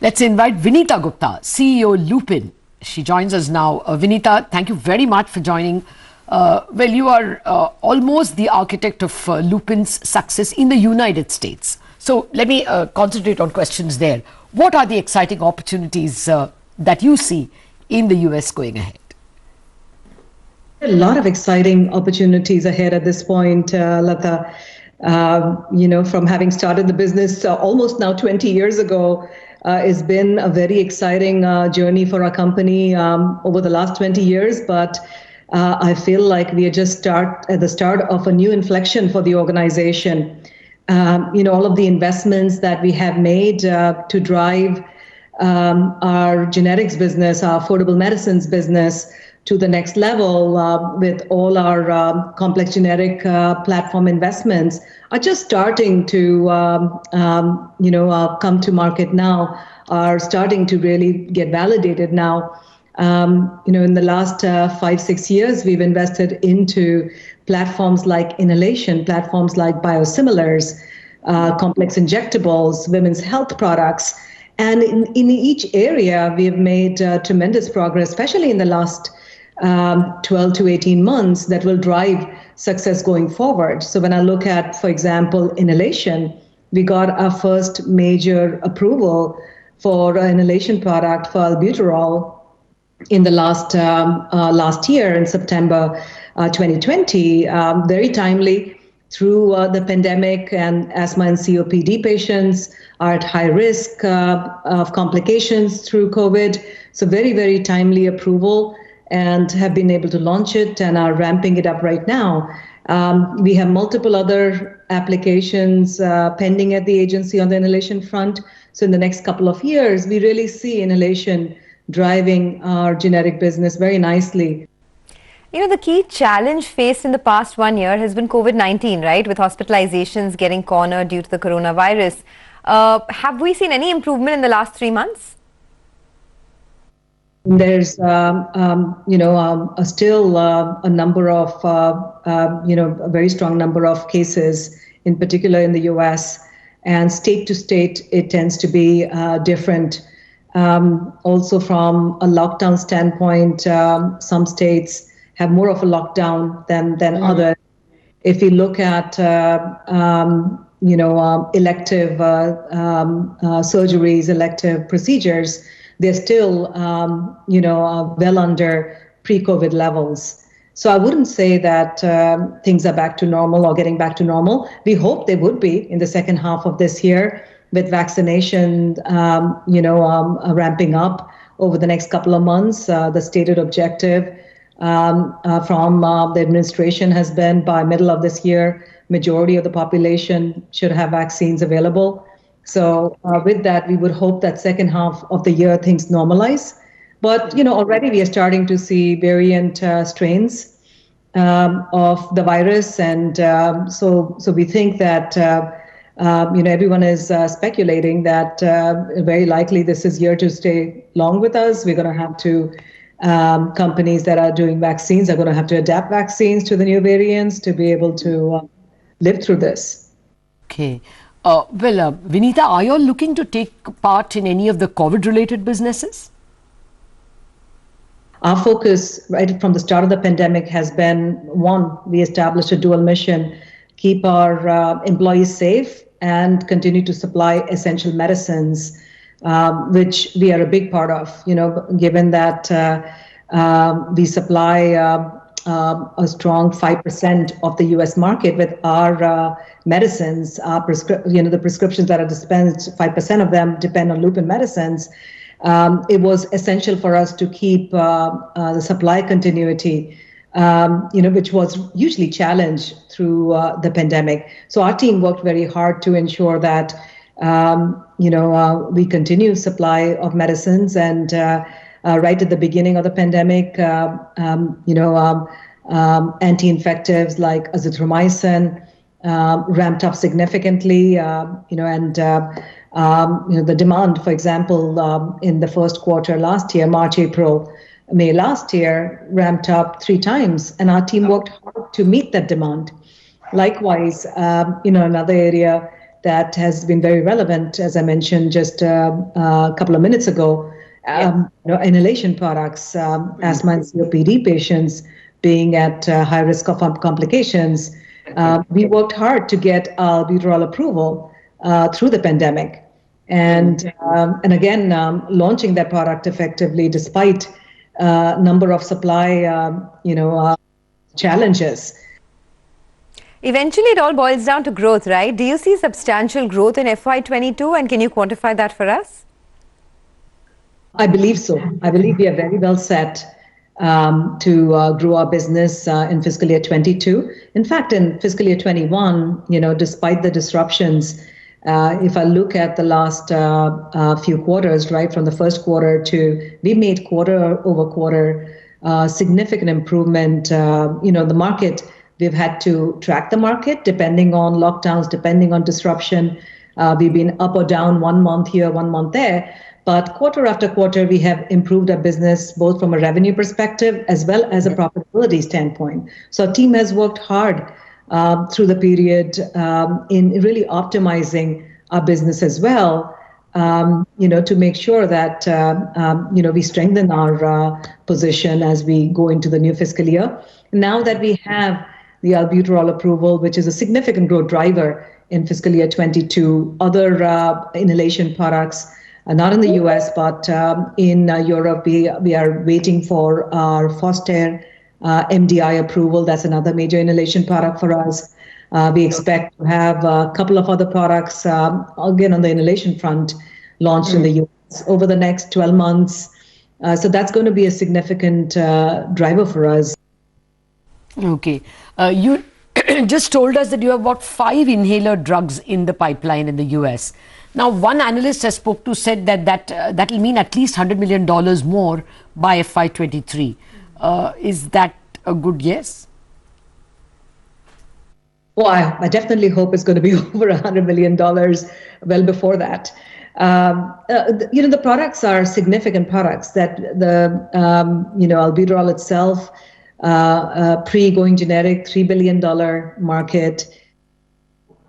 Let's invite Vinita Gupta, CEO Lupin. She joins us now. Vinita, thank you very much for joining. Well, you are almost the architect of Lupin's success in the United States. So let me concentrate on questions there. What are the exciting opportunities that you see in the US going ahead? A lot of exciting opportunities ahead at this point, Lata. From having started the business almost now 20 years ago, it's been a very exciting journey for our company over the last 20 years. But I feel like we are just at the start of a new inflection for the organization. All of the investments that we have made to drive our generics business, our affordable medicines business to the next level with all our complex generic platform investments are just starting to come to market now, are starting to really get validated now. In the last 5-6 years, we've invested into platforms like inhalation, platforms like biosimilars, complex injectables, women's health products. And in each area, we have made tremendous progress, especially in the last 12 to 18 months, that will drive success going forward. So when I look at, for example, inhalation, we got our first major approval for an inhalation product for albuterol in the last year in September 2020, very timely through the pandemic, and asthma and COPD patients are at high risk of complications through COVID. So very, very timely approval, and have been able to launch it and are ramping it up right now. We have multiple other applications pending at the agency on the inhalation front. So in the next couple of years, we really see inhalation driving our generic business very nicely. The key challenge faced in the past 1 year has been COVID-19, right? With hospitalizations getting cornered due to the coronavirus. Have we seen any improvement in the last 3 months? There's still a number of a very strong number of cases, in particular in the US, and state to state it tends to be different. Also from a lockdown standpoint, some states have more of a lockdown than others. If we look at elective surgeries, elective procedures, they're still, well under pre-COVID levels. So I wouldn't say that things are back to normal or getting back to normal. We hope they would be in the second half of this year with vaccination, ramping up over the next couple of months. The stated objective from the administration has been by middle of this year, majority of the population should have vaccines available. So with that, we would hope that second half of the year things normalize. But, already we are starting to see variant strains of the virus. And so we think that, everyone is speculating that very likely this is here to stay long with us. We're going to have to, companies that are doing vaccines are going to have to adapt vaccines to the new variants to be able to live through this. Okay. Vinita, are you all looking to take part in any of the COVID-related businesses? Our focus right from the start of the pandemic has been, one, we established a dual mission, keep our employees safe and continue to supply essential medicines, which we are a big part of, given that we supply a strong 5% of the U.S. market with our medicines, the prescriptions that are dispensed, 5% of them depend on Lupin medicines. It was essential for us to keep the supply continuity, which was hugely challenged through the pandemic. So our team worked very hard to ensure that, we continue supply of medicines, and right at the beginning of the pandemic, anti-infectives like azithromycin ramped up significantly, and the demand, for example, in the first quarter last year, March, April, May last year, ramped up 3 times, and our team worked hard to meet that demand. Likewise, another area that has been very relevant, as I mentioned just a couple of minutes ago. Inhalation products, asthma and COPD patients being at high risk of complications. We worked hard to get albuterol approval through the pandemic, and again launching that product effectively despite number of supply challenges. Eventually, it all boils down to growth, right? Do you see substantial growth in FY22, and can you quantify that for us? I believe so. I believe we are very well set to grow our business in fiscal year 22. In fact, in fiscal year 21, despite the disruptions, if I look at the last few quarters, right, from the first quarter we made quarter over quarter significant improvement. The market, we've had to track the market depending on lockdowns, depending on disruption. We've been up or down 1 month here, 1 month there. But quarter after quarter, we have improved our business both from a revenue perspective as well as a profitability standpoint. So our team has worked hard through the period in really optimizing our business as well, to make sure that, we strengthen our position as we go into the new fiscal year. Now that we have the albuterol approval, which is a significant growth driver in fiscal year 22, other inhalation products, not in the US, but in Europe, we are waiting for our Foster MDI approval. That's another major inhalation product for us. We expect to have a couple of other products, again, on the inhalation front, launched in the US over the next 12 months. So that's going to be a significant driver for us. Okay. You just told us that you have about 5 inhaler drugs in the pipeline in the US. Now, one analyst I spoke to said that will mean at least $100 million more by FY23. Is that a good guess? Well, I definitely hope it's going to be over $100 million well before that. The products are significant products that the, albuterol itself, pre-going generic, $3 billion market,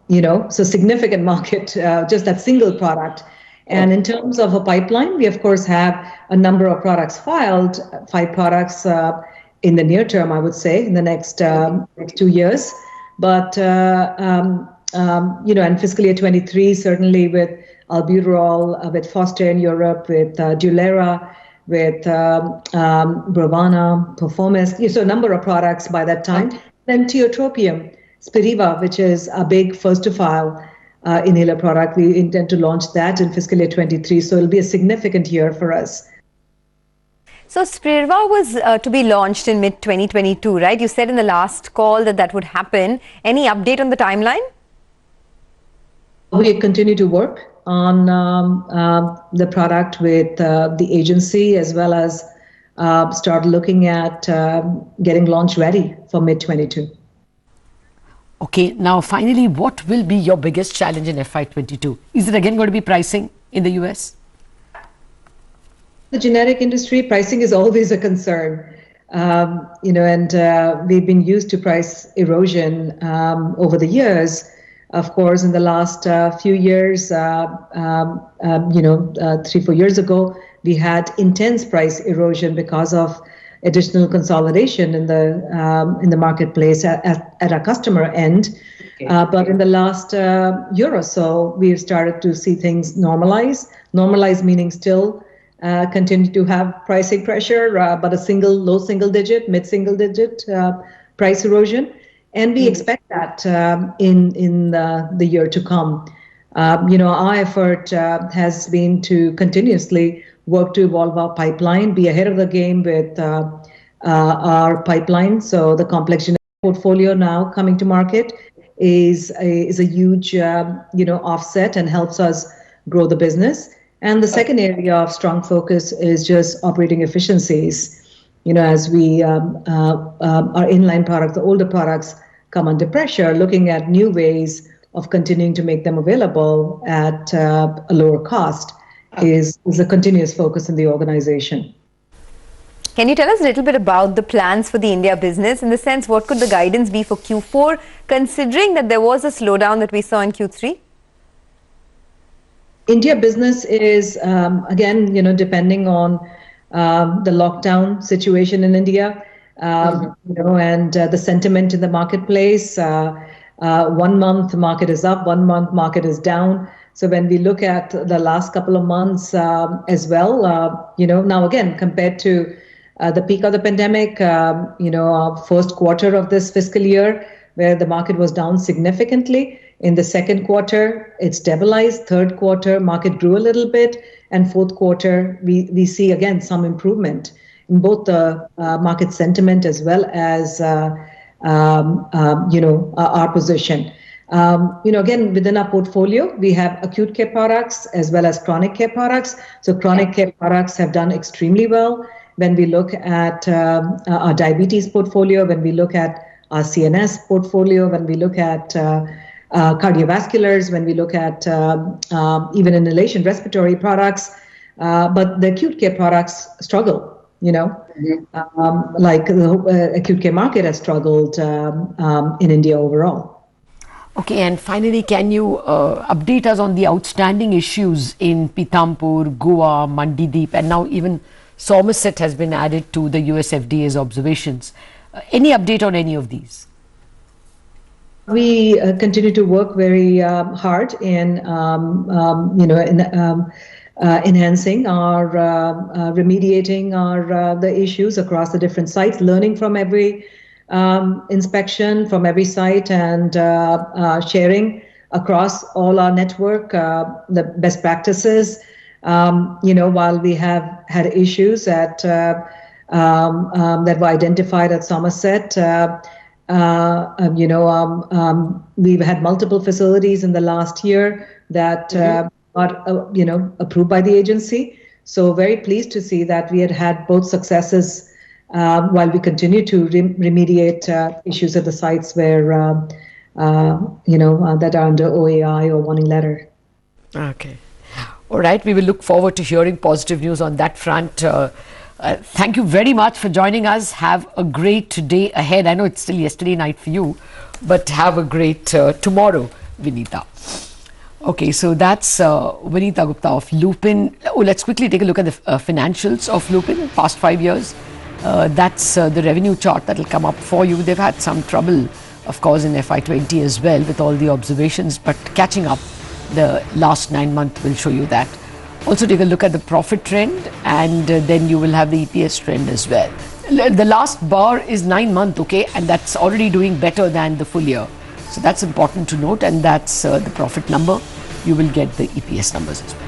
so significant market, just that single product. And in terms of a pipeline, we of course have a number of products filed, 5 products in the near term, I would say, in the next 2 years. But, in fiscal year 23, certainly with albuterol, with Foster in Europe, with Dulera, with Brovana, Performance, so a number of products by that time. Then tiotropium, Spirova, which is a big first-to-file inhaler product. We intend to launch that in fiscal year 23, so it'll be a significant year for us. So Spirova was to be launched in mid-2022, right? You said in the last call that would happen. Any update on the timeline? We continue to work on the product with the agency, as well as start looking at getting launch ready for mid-22. Okay, now finally, what will be your biggest challenge in FY22? Is it again going to be pricing in the US? The generic industry, pricing is always a concern, and we've been used to price erosion over the years. Of course, in the last few years, 3-4 years ago, we had intense price erosion because of additional consolidation in the marketplace at our customer end. Okay. But in the last year or so, we've started to see things normalize. Normalize meaning still continue to have pricing pressure, but low single digit, mid single digit price erosion. And we expect that in the year to come. Our effort has been to continuously work to evolve our pipeline, be ahead of the game with our pipeline. So the complex generic portfolio now coming to market is a huge offset and helps us grow the business. And the second area of strong focus is just operating efficiencies. As we our inline products, the older products come under pressure, looking at new ways of continuing to make them available at a lower cost is a continuous focus in the organization. Can you tell us a little bit about the plans for the India business? In the sense, what could the guidance be for Q4, considering that there was a slowdown that we saw in Q3? India business is, again, depending on the lockdown situation in India, and the sentiment in the marketplace. 1 month market is up, 1 month market is down. So when we look at the last couple of months as well, now again, compared to the peak of the pandemic, first quarter of this fiscal year, where the market was down significantly. In the second quarter, it stabilized. Third quarter, market grew a little bit. And fourth quarter, we see again some improvement in both the market sentiment as well as our position. Again, within our portfolio, we have acute care products as well as chronic care products. So chronic care products have done extremely well. When we look at our diabetes portfolio, when we look at our CNS portfolio, when we look at cardiovasculars, when we look at even inhalation respiratory products, but the acute care products struggle. Like the acute care market has struggled in India overall. Okay, and finally, can you update us on the outstanding issues in Pithampur, Goa, Mandideep, and now even Somerset has been added to the US FDA's observations. Any update on any of these? We continue to work very hard in, enhancing our remediating the issues across the different sites, learning from every inspection from every site, and sharing across all our network the best practices. While we have had issues that were identified at Somerset, we've had multiple facilities in the last year that got approved by the agency. So very pleased to see that we had both successes while we continue to remediate issues at the sites where that are under OAI or warning letter. Okay. All right. We will look forward to hearing positive news on that front. Thank you very much for joining us. Have a great day ahead. I know it's still yesterday night for you, but have a great tomorrow, Vinita. Okay, so that's Vinita Gupta of Lupin. Oh, let's quickly take a look at the financials of Lupin past 5 years. That's the revenue chart that will come up for you. They've had some trouble, of course, in FY20 as well with all the observations, but catching up the last 9 months will show you that. Also take a look at the profit trend, and then you will have the EPS trend as well. The last bar is 9 months, okay, and that's already doing better than the full year. So that's important to note, and that's the profit number. You will get the EPS numbers as well.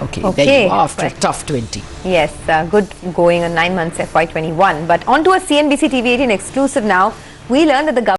Okay, there you are after a tough 20. Yes, good going on 9 months FY21. But on to a CNBC TV18 exclusive now. We learned that the government